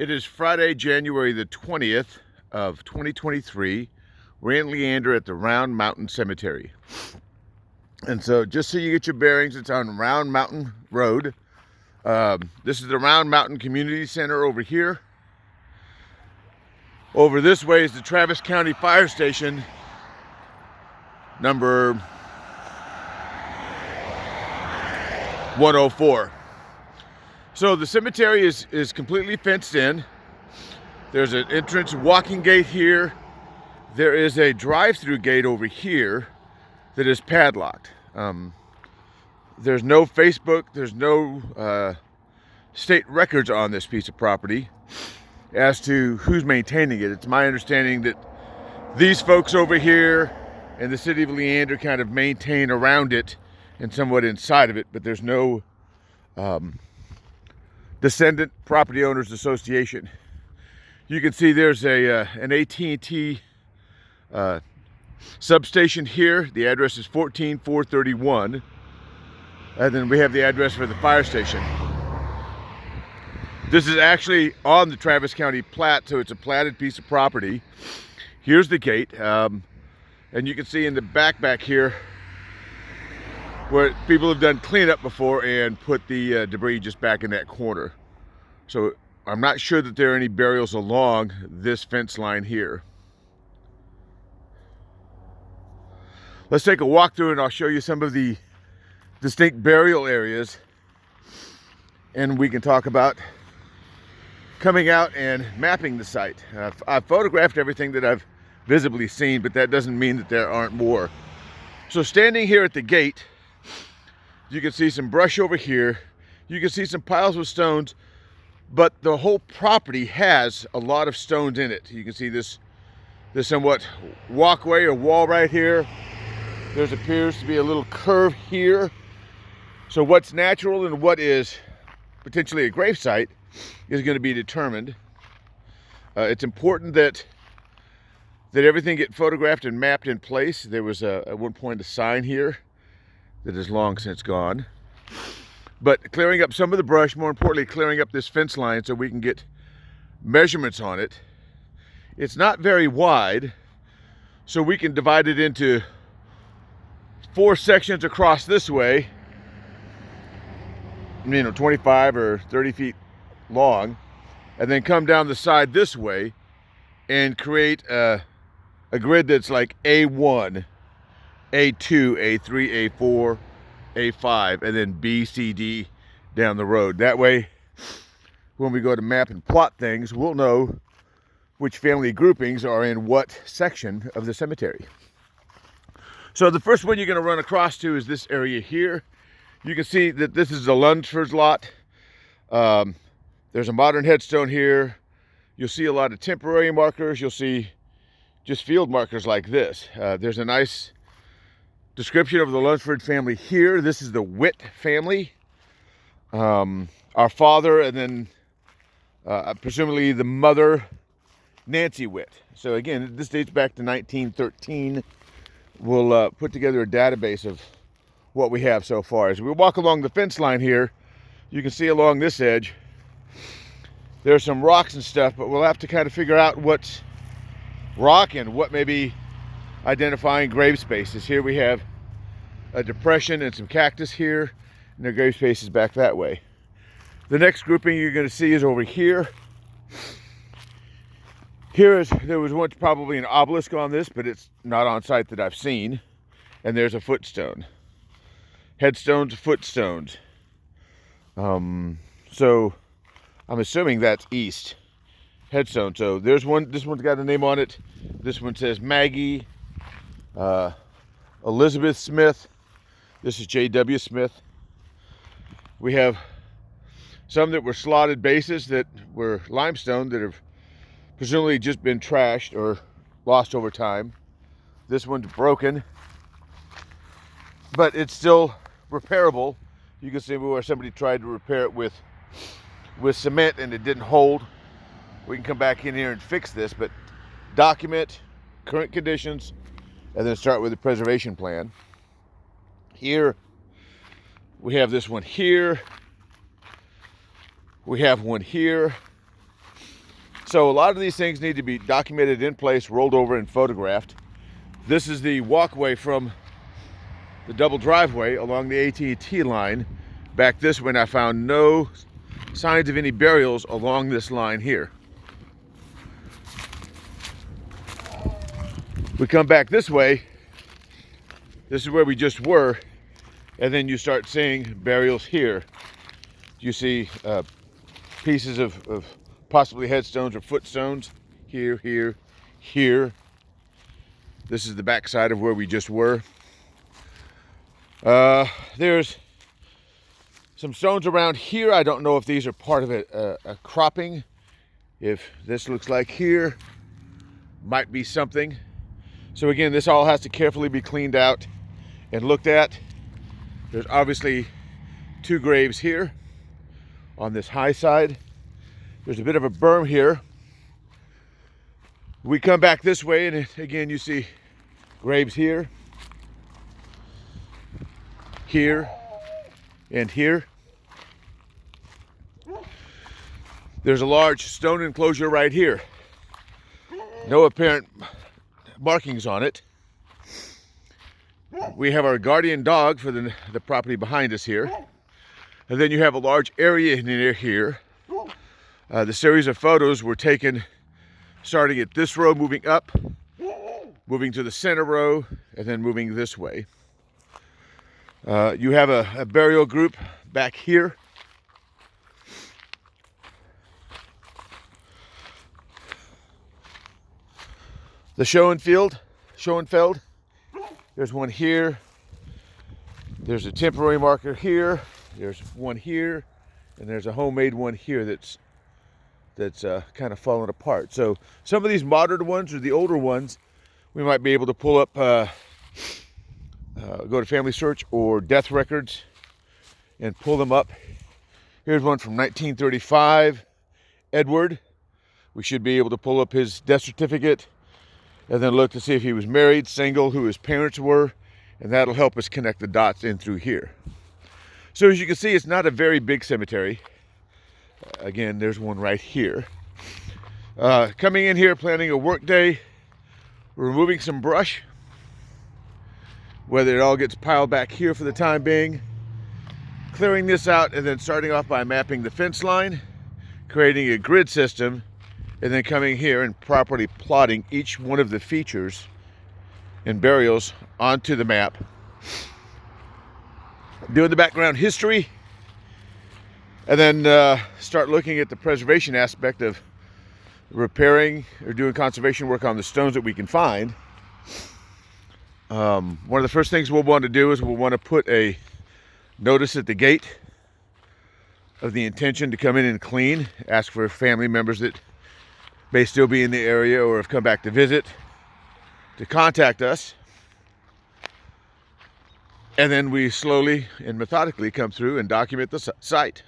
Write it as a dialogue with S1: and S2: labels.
S1: It is Friday, January the 20th of 2023. We're in Leander at the Round Mountain Cemetery. And so just so you get your bearings, it's on Round Mountain Road. This is the Round Mountain Community Center over here. Over this way is the Travis County Fire Station, number 104. So the cemetery is completely fenced in. There's an entrance walking gate here. There is a drive-through gate over here that is padlocked. There's no Facebook, there's no state records on this piece of property as to who's maintaining it. It's my understanding that these folks over here in the city of Leander kind of maintain around it and somewhat inside of it, but there's no Descendant Property Owners Association. You can see there's an AT&T substation here. The address is 14431, and then we have the address for the fire station. This is actually on the Travis County plat, so it's a platted piece of property. Here's the gate, and you can see in the back here where people have done cleanup before and put the debris just back in that corner. So I'm not sure that there are any burials along this fence line here. Let's take a walk through and I'll show you some of the distinct burial areas, and we can talk about coming out and mapping the site. I've photographed everything that I've visibly seen, but that doesn't mean that there aren't more. So standing here at the gate, you can see some brush over here. You can see some piles of stones, but the whole property has a lot of stones in it. You can see this somewhat walkway or wall right here. There appears to be a little curve here. So what's natural and what is potentially a gravesite is going to be determined. It's important that everything get photographed and mapped in place. There was at one point a sign here that is long since gone. But clearing up some of the brush, more importantly, clearing up this fence line so we can get measurements on it. It's not very wide, so we can divide it into 4 sections across this way, 25 or 30 feet long, and then come down the side this way and create a grid that's like A1, A2, A3, A4, A5, and then B, C, D down the road. That way, when we go to map and plot things, we'll know which family groupings are in what section of the cemetery. So the first one you're going to run across to is this area here. You can see that this is the Lunsford's lot. There's a modern headstone here. You'll see a lot of temporary markers. You'll see just field markers like this. There's a nice description of the Lunsford family here. This is the Witt family. Our father, and then presumably the mother, Nancy Witt. So again, this dates back to 1913. We'll put together a database of what we have so far. As we walk along the fence line here, you can see along this edge, there's some rocks and stuff, but we'll have to kind of figure out what's rock and what may be identifying grave spaces. Here we have a depression and some cactus here, and the grave space is back that way. The next grouping you're going to see is over here. There was once probably an obelisk on this, but it's not on site that I've seen. And there's a footstone. Headstones, footstones. So I'm assuming that's east. Headstone. So there's one. This one's got a name on it. This one says Maggie, Elizabeth Smith. This is J.W. Smith. We have some that were slotted bases that were limestone that have presumably just been trashed or lost over time. This one's broken, but it's still repairable. You can see where somebody tried to repair it with cement and it didn't hold. We can come back in here and fix this, but document current conditions and then start with the preservation plan. Here we have this one here. We have one here. So a lot of these things need to be documented in place, rolled over, and photographed. This is the walkway from the double driveway along the AT&T line. Back this way, I found no signs of any burials along this line here. We come back this way. This is where we just were, and then you start seeing burials here. You see pieces of possibly headstones or footstones here, here, here. This is the back side of where we just were. There's some stones around here. I don't know if these are part of a cropping. If this looks like here, might be something. So again, this all has to carefully be cleaned out and looked at. There's obviously two graves here on this high side. There's a bit of a berm here. We come back this way, and again you see graves here, here, and here. There's a large stone enclosure right here. No apparent markings on it. We have our guardian dog for the property behind us here. And then you have a large area in here. The series of photos were taken starting at this row, moving up, moving to the center row, and then moving this way. You have a burial group back here. The Schoenfeld. There's one here. There's a temporary marker here. There's one here, and there's a homemade one here that's kind of fallen apart. So some of these modern ones or the older ones, we might be able to pull up, go to Family Search or Death Records and pull them up. Here's one from 1935, Edward. We should be able to pull up his death certificate and then look to see if he was married, single, who his parents were, and that'll help us connect the dots in through here. So as you can see, it's not a very big cemetery. Again, there's one right here. Coming in here, planning a work day, removing some brush, whether it all gets piled back here for the time being, clearing this out, and then starting off by mapping the fence line, creating a grid system, and then coming here and properly plotting each one of the features and burials onto the map. Doing the background history, and then start looking at the preservation aspect of repairing or doing conservation work on the stones that we can find. One of the first things we'll want to do is we'll want to put a notice at the gate of the intention to come in and clean, ask for family members that may still be in the area or have come back to visit to contact us. And then we slowly and methodically come through and document the site.